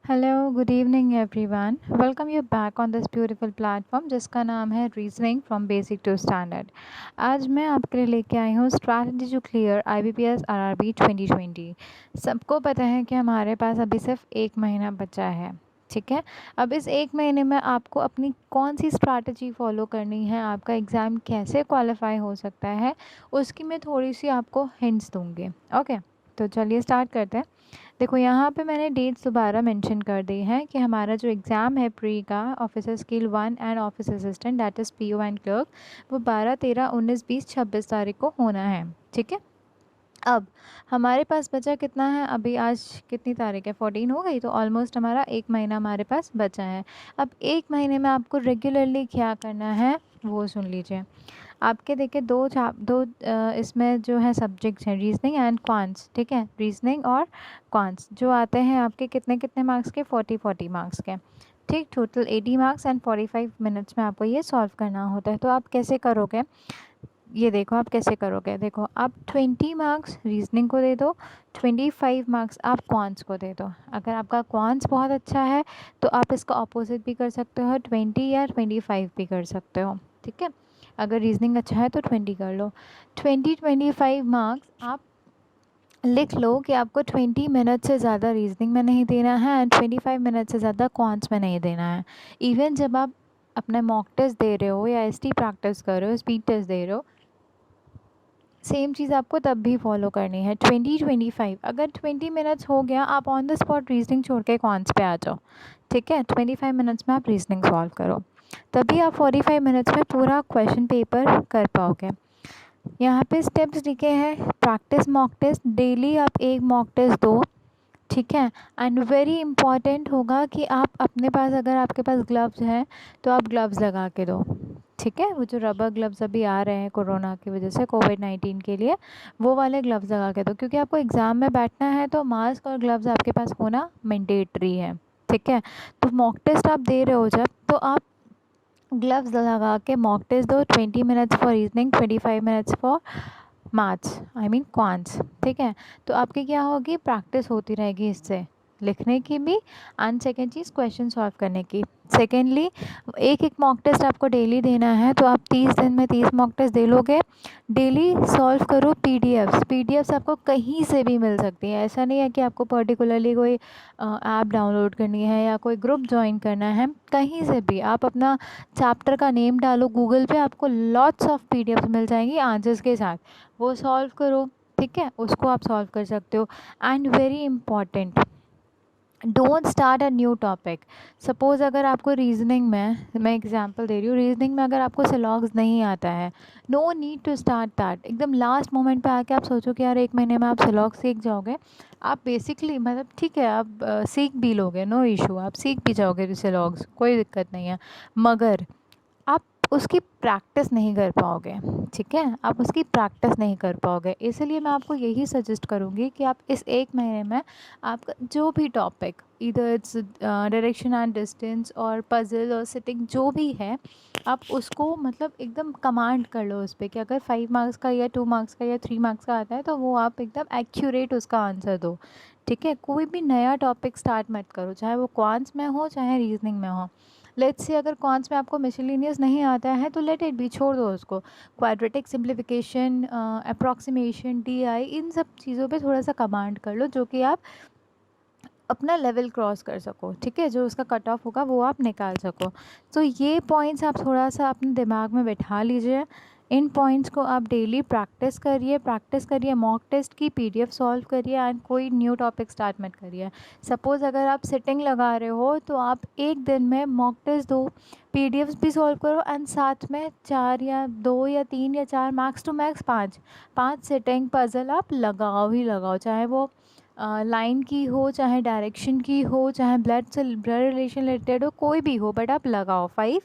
Hello good evening everyone. Welcome you back on this beautiful platform जिसका नाम है reasoning from basic to standard. आज मैं आपके लिए लेके आई हूँ strategy to clear IBPS RRB 2020। सबको पता है कि हमारे पास अभी सिर्फ एक महीना बचा है, ठीक है। अब इस एक महीने में आपको अपनी कौन सी स्ट्रैटेजी फॉलो करनी है, आपका एग्ज़ाम कैसे क्वालिफाई हो सकता है, उसकी मैं थोड़ी सी आपको हिंट्स दूँगी। ओके, तो चलिए स्टार्ट करते हैं। देखो यहाँ पे मैंने डेट्स दोबारा मेंशन कर दी हैं कि हमारा जो एग्ज़ाम है प्री का officer skill 1 and office assistant that is PO and clerk, वो 12, 13, 19, 20, 26 तारीख को होना है, ठीक है। अब हमारे पास बचा कितना है, अभी आज कितनी तारीख है, 14 हो गई, तो ऑलमोस्ट हमारा एक महीना हमारे पास बचा है। अब एक महीने में आपको रेगुलरली क्या करना है वो सुन लीजिए। आपके देखिए इसमें जो है सब्जेक्ट्स हैं रीजनिंग एंड क्वांट्स, ठीक है। रीजनिंग और क्वांट्स जो आते हैं आपके कितने कितने मार्क्स के, 40 मार्क्स के, ठीक। टोटल 80 मार्क्स एंड 45 मिनट्स में आपको ये सॉल्व करना होता है। तो आप कैसे करोगे, ये देखो आप कैसे करोगे। देखो आप 20 मार्क्स रीजनिंग को दे दो, 25 मार्क्स आप क्वांट्स को दे दो। अगर आपका क्वांट्स बहुत अच्छा है तो आप इसका ऑपोजिट भी कर सकते हो, 20 या 25 भी कर सकते हो, ठीक है। अगर रीजनिंग अच्छा है तो 20 कर लो। 25 मार्क्स आप लिख लो कि आपको 20 मिनट से ज़्यादा रीजनिंग में नहीं देना है एंड 25 मिनट से ज़्यादा क्वांट्स में नहीं देना है। इवन जब आप अपने मॉक टेस्ट दे रहे हो या ST प्रैक्टिस कर रहे हो, स्पीड टेस्ट दे रहे हो, सेम चीज़ आपको तब भी फॉलो करनी है। 20-25 अगर 20 मिनट्स हो गया, आप ऑन द स्पॉट रीजनिंग छोड़ के क्वांट्स पे आ जाओ, ठीक है। 25 मिनट्स में आप रीजनिंग सॉल्व करो, तभी आप 45 मिनट्स में पूरा क्वेश्चन पेपर कर पाओगे। यहाँ पे स्टेप्स लिखे हैं, प्रैक्टिस मॉक टेस्ट, डेली आप एक मॉक टेस्ट दो, ठीक है। एंड वेरी इंपॉर्टेंट होगा कि आप अपने पास, अगर आपके पास ग्लव्स हैं तो आप ग्लव्स लगा के दो, ठीक है। वो जो रबर ग्लव्स अभी आ रहे हैं कोरोना की वजह से, कोविड-19 के लिए, वो वाले ग्लव्स लगा के दो, क्योंकि आपको एग्ज़ाम में बैठना है तो मास्क और ग्लव्स आपके पास होना मैंडेटरी है, ठीक है। तो मॉक टेस्ट आप दे रहे हो जब, तो आप ग्लव्स लगा के मॉक टेस्ट दो। 20 minutes for reasoning, 25 minutes for maths, I mean quants, ठीक है। तो आपकी क्या होगी, प्रैक्टिस होती रहेगी इससे, लिखने की भी and second cheese question solve करने की। सेकेंडली, एक एक मॉक टेस्ट आपको डेली देना है, तो आप 30 दिन में 30 मॉक टेस्ट दे लोगे। डेली सॉल्व करो पीडीएफ्स आपको कहीं से भी मिल सकती है। ऐसा नहीं है कि आपको पर्टिकुलरली कोई ऐप डाउनलोड करनी है या कोई ग्रुप ज्वाइन करना है, कहीं से भी आप अपना चैप्टर का नेम डालो गूगल पे, आपको लॉट्स ऑफ पीडीएफ्स मिल जाएंगी आंसर्स के साथ, वो सॉल्व करो, ठीक है। उसको आप सॉल्व कर सकते हो। And very important, don't start a new topic. Suppose अगर आपको रीजनिंग में, मैं एग्जांपल दे रही हूँ, रीजनिंग में अगर आपको सिलॉग्स नहीं आता है, no need to start that. एकदम लास्ट मोमेंट पे आके आप सोचो कि यार एक महीने में आप सिलॉग सीख जाओगे। आप बेसिकली मतलब ठीक है, आप सीख भी लोगे, नो इशू, आप सीख भी जाओगे सिलॉग्स, कोई दिक्कत नहीं है, मगर आप उसकी प्रैक्टिस नहीं कर पाओगे, ठीक है। आप उसकी प्रैक्टिस नहीं कर पाओगे, इसलिए मैं आपको यही सजेस्ट करूँगी कि आप इस एक महीने में आपका जो भी टॉपिक, इधर इट्स डायरेक्शन एंड डिस्टेंस और पजल और सिटिंग जो भी है, आप उसको मतलब एकदम कमांड कर लो उस पर कि अगर 5 मार्क्स का या 2 मार्क्स का या 3 मार्क्स का आता है तो वो आप एकदम एक्यूरेट उसका आंसर दो, ठीक है। कोई भी नया टॉपिक स्टार्ट मत करो, चाहे वो क्वांट्स में हो चाहे रीजनिंग में हो। लेट्स से अगर क्वांट्स में आपको मिसलिनियस नहीं आता है तो लेट इट बी, छोड़ दो उसको। क्वाड्रेटिक, सिम्प्लीफिकेशन, अप्रॉक्सीमेशन, DI, इन सब चीज़ों पे थोड़ा सा कमांड कर लो, जो कि आप अपना लेवल क्रॉस कर सको, ठीक है। जो उसका कट ऑफ होगा वो आप निकाल सको। तो ये पॉइंट्स आप थोड़ा सा अपने दिमाग में बैठा लीजिए। इन पॉइंट्स को आप डेली प्रैक्टिस करिए, मॉक टेस्ट की PDF सॉल्व करिए एंड कोई न्यू टॉपिक स्टार्ट मत करिए। सपोज़ अगर आप सिटिंग लगा रहे हो तो आप एक दिन में मॉक टेस्ट दो, PDFs भी सॉल्व करो एंड साथ में 4 या 2 या 3 या 4, max to max 5 sitting puzzle आप लगाओ ही लगाओ, चाहे वो लाइन की हो, चाहे डायरेक्शन की हो, चाहे ब्लड रिलेशन रिलेटेड हो, कोई भी हो, बट आप लगाओ। 5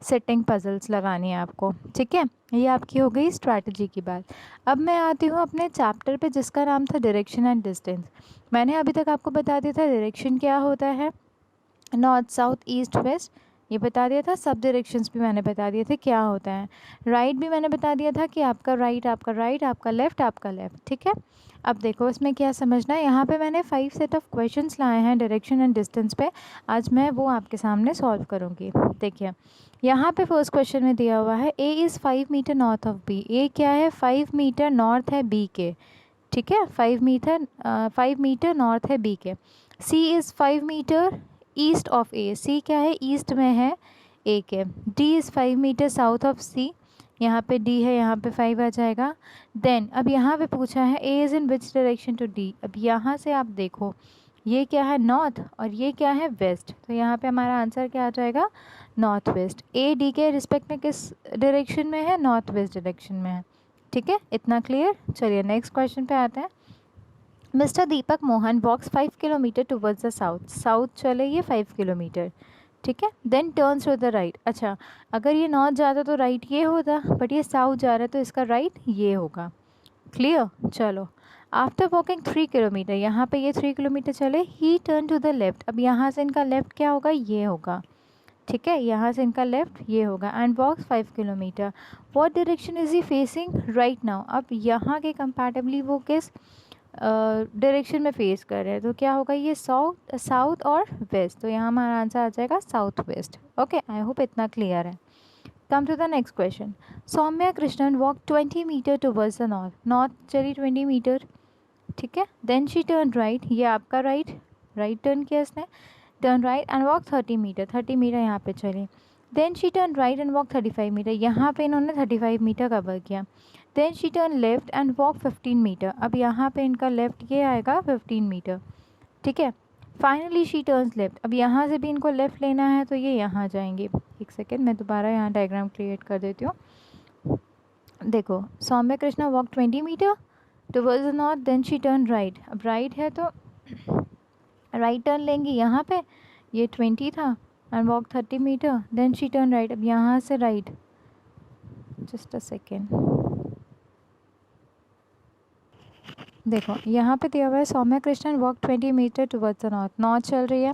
सेटिंग पजल्स लगानी है आपको, ठीक है। ये आपकी हो गई स्ट्रैटेजी की बात। अब मैं आती हूँ अपने चैप्टर पे जिसका नाम था डायरेक्शन एंड डिस्टेंस। मैंने अभी तक आपको बता दिया था डायरेक्शन क्या होता है, नॉर्थ साउथ ईस्ट वेस्ट, ये बता दिया था। सब डायरेक्शंस भी मैंने बता दिए थे क्या होता है। राइट भी मैंने बता दिया था कि आपका राइट, आपका राइट, आपका लेफ़्ट, आपका लेफ़्ट, ठीक है। अब देखो इसमें क्या समझना है। यहाँ पे मैंने 5 सेट ऑफ क्वेश्चंस लाए हैं डायरेक्शन एंड डिस्टेंस पे। आज मैं वो आपके सामने सॉल्व करूँगी। देखिए यहाँ पे फर्स्ट क्वेश्चन में दिया हुआ है A is 5 metre north of B. A क्या है? 5 मीटर नॉर्थ है बी के, ठीक है। 5 मीटर नॉर्थ है बी के। C is 5 metre east of A. C क्या है? ईस्ट में है ए के। D is 5 metre south of C. यहाँ पे डी है, यहाँ पे 5 आ जाएगा। देन अब यहाँ पे पूछा है A is in which direction to D. अब यहाँ से आप देखो ये क्या है? नॉर्थ, और ये क्या है? वेस्ट। तो यहाँ पे हमारा आंसर क्या आ जाएगा? North west. ए डी के रिस्पेक्ट में किस डायरेक्शन में है? नॉर्थ वेस्ट डायरेक्शन में है, ठीक है। इतना क्लियर। चलिए नेक्स्ट क्वेश्चन पे आते हैं। Mister Deepak Mohan walks 5 kilometre towards the south. South चले ये 5 किलोमीटर, ठीक है। Then turns to the right. अच्छा, अगर ये नॉर्थ जाता तो राइट ये होता, बट ये साउथ जा रहा है तो इसका राइट ये होगा। क्लियर। चलो, आफ्टर वॉकिंग 3 किलोमीटर, यहाँ पे ये 3 किलोमीटर चले, he turn to the left. अब यहाँ से इनका लेफ्ट क्या होगा? ये होगा, ठीक है। यहाँ से इनका लेफ्ट ये होगा। And walks 5 kilometre. What direction is he facing right now. अब यहाँ के कंपैरेटिवली वो किस डायरेक्शन में फेस कर रहे हैं? तो क्या होगा? ये साउथ और वेस्ट। तो यहाँ हमारा आंसर आ जाएगा south west. Okay, I hope इतना क्लियर है। Come to the next question. Saumya Krishnan walk 20 metre towards the north. North चली 20 मीटर, ठीक है। Then she turn right. ये आपका राइट टर्न किया इसने। Turn right and walk 30 metre. 30 metre यहाँ पे चली। Then she turn right and walk 35 metre. यहाँ पे इन्होंने 35 मीटर कवर किया। Then she turn left and walk 15 metre. अब यहाँ पे इनका लेफ्ट ये आएगा 15 मीटर, ठीक है। Finally she turns left. अब यहाँ से भी इनको लेफ्ट लेना है तो ये यहाँ जाएंगे। एक सेकेंड, मैं दोबारा यहाँ डायग्राम क्रिएट कर देती हूँ। देखो, Saumya Krishna walk 20 metre towards the north, then she turn right. अब राइट है तो राइट टर्न लेंगे यहाँ पे, ये 20 था, and walk 30 metre. Then she turn right. अब यहाँ से राइट, जस्ट अ सेकेंड, देखो यहाँ पे दिया हुआ है Saumya Krishnan walk 20 metre towards the north. North चल रही है।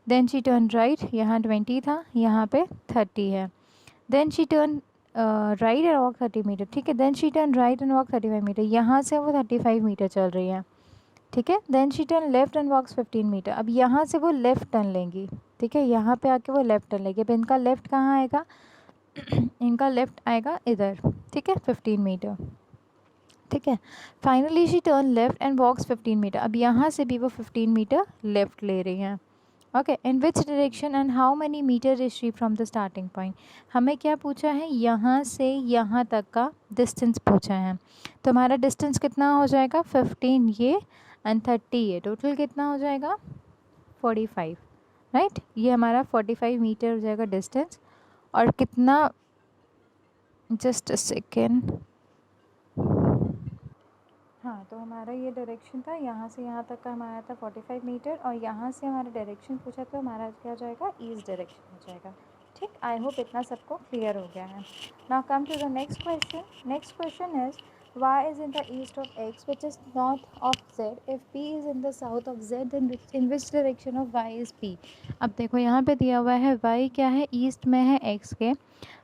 देन शी टर्न राइट, यहाँ 20 था, यहाँ पे 30 है। Then she turn right and walk 30 metre, ठीक है। Then she turn right and walk 35 metre. यहाँ से वो 35 मीटर चल रही है, ठीक है। Then she turn left and walks 15 metre. अब यहाँ से वो लेफ़्ट टर्न लेंगी, ठीक है। यहाँ पे आके वो लेफ़्ट टर्न लेंगी। अब इनका लेफ़्ट कहाँ आएगा? इनका लेफ़्ट आएगा इधर, ठीक है, 15 मीटर, ठीक है। Finally she turn left and walks 15 metre. अब यहाँ से भी वो 15 मीटर लेफ्ट ले रही हैं। Okay, in which direction and how many metre is she from the starting point. हमें क्या पूछा है? यहाँ से यहाँ तक का डिस्टेंस पूछा है। तो हमारा डिस्टेंस कितना हो जाएगा? 15 ये एंड 30 ये, टोटल कितना हो जाएगा? 45, राइट। ये हमारा 45 मीटर हो जाएगा डिस्टेंस। और कितना, जस्ट अ सेकेंड, हाँ, तो हमारा ये डायरेक्शन था, यहाँ से यहाँ तक का हमारा था 45 मीटर, और यहाँ से हमारा डायरेक्शन पूछा तो हमारा क्या हो जाएगा? ईस्ट डायरेक्शन हो जाएगा, ठीक। आई होप इतना सबको क्लियर हो गया है। Now come to the next question. Next question is y is in the east of x which is north of z. If p is in the south of z then in which direction of y is p. अब देखो यहाँ पे दिया हुआ है y क्या है? East में है x के।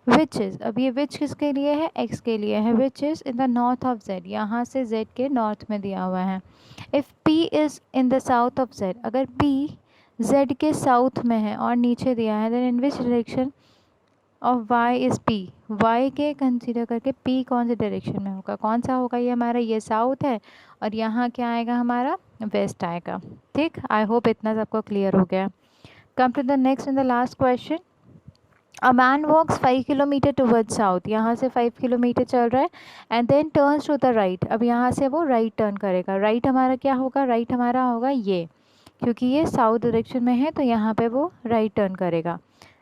विच इज़, अब ये विच किसके लिए है? x के लिए है। Which is in the north of z, यहाँ से z के नॉर्थ में दिया हुआ है। If p is in the south of z, अगर p z के साउथ में है और नीचे दिया है, then in which direction of y is p। y के कंसीडर करके p कौन से डायरेक्शन में होगा? कौन सा होगा? ये हमारा ये साउथ है, और यहाँ क्या आएगा? हमारा वेस्ट आएगा, ठीक। आई होप इतना सबको क्लियर हो गया। Come to the next and the last question. A man walks 5 kilometre towards south. यहाँ से 5 किलोमीटर चल रहा है and then turns to the right. अब यहाँ से वो राइट टर्न करेगा। राइट हमारा क्या होगा? राइट हमारा होगा ये, क्योंकि ये साउथ डायरेक्शन में है तो यहाँ पे वो राइट टर्न करेगा।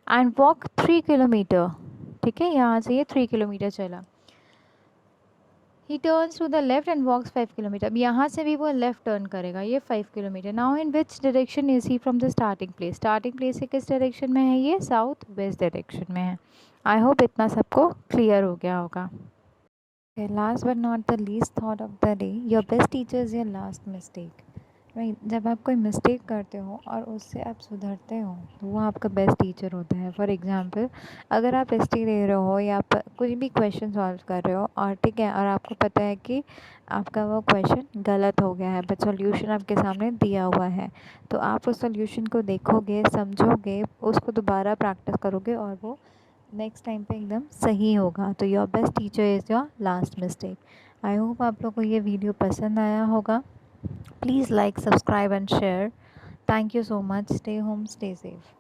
एंड वॉक 3 किलोमीटर, ठीक है। यहाँ से ये 3 किलोमीटर चला। He turns to the left and walks 5 kilometre. अब यहाँ से भी वो लेफ्ट टर्न करेगा, ये 5 kilometre. Now in which direction is he from the starting place. Starting place से किस डायरेक्शन में है? ये साउथ वेस्ट डायरेक्शन में है। आई होप इतना सबको क्लियर हो गया होगा। Last but not the least thought of the day, your best teacher is your last mistake. Right. जब आप कोई मिस्टेक करते हो और उससे आप सुधरते हो तो वो आपका बेस्ट टीचर होता है। फॉर एग्जांपल, अगर आप एसटी दे रहे हो या आप कुछ भी क्वेश्चन सॉल्व कर रहे हो और ठीक है, और आपको पता है कि आपका वो क्वेश्चन गलत हो गया है बट सॉल्यूशन आपके सामने दिया हुआ है, तो आप उस सॉल्यूशन को देखोगे, समझोगे, उसको दोबारा प्रैक्टिस करोगे और वो नेक्स्ट टाइम पे एकदम सही होगा। तो your best teacher is your last mistake. I hope आप लोग को ये वीडियो पसंद आया होगा। Please like, subscribe and share. Thank you so much. Stay home, stay safe.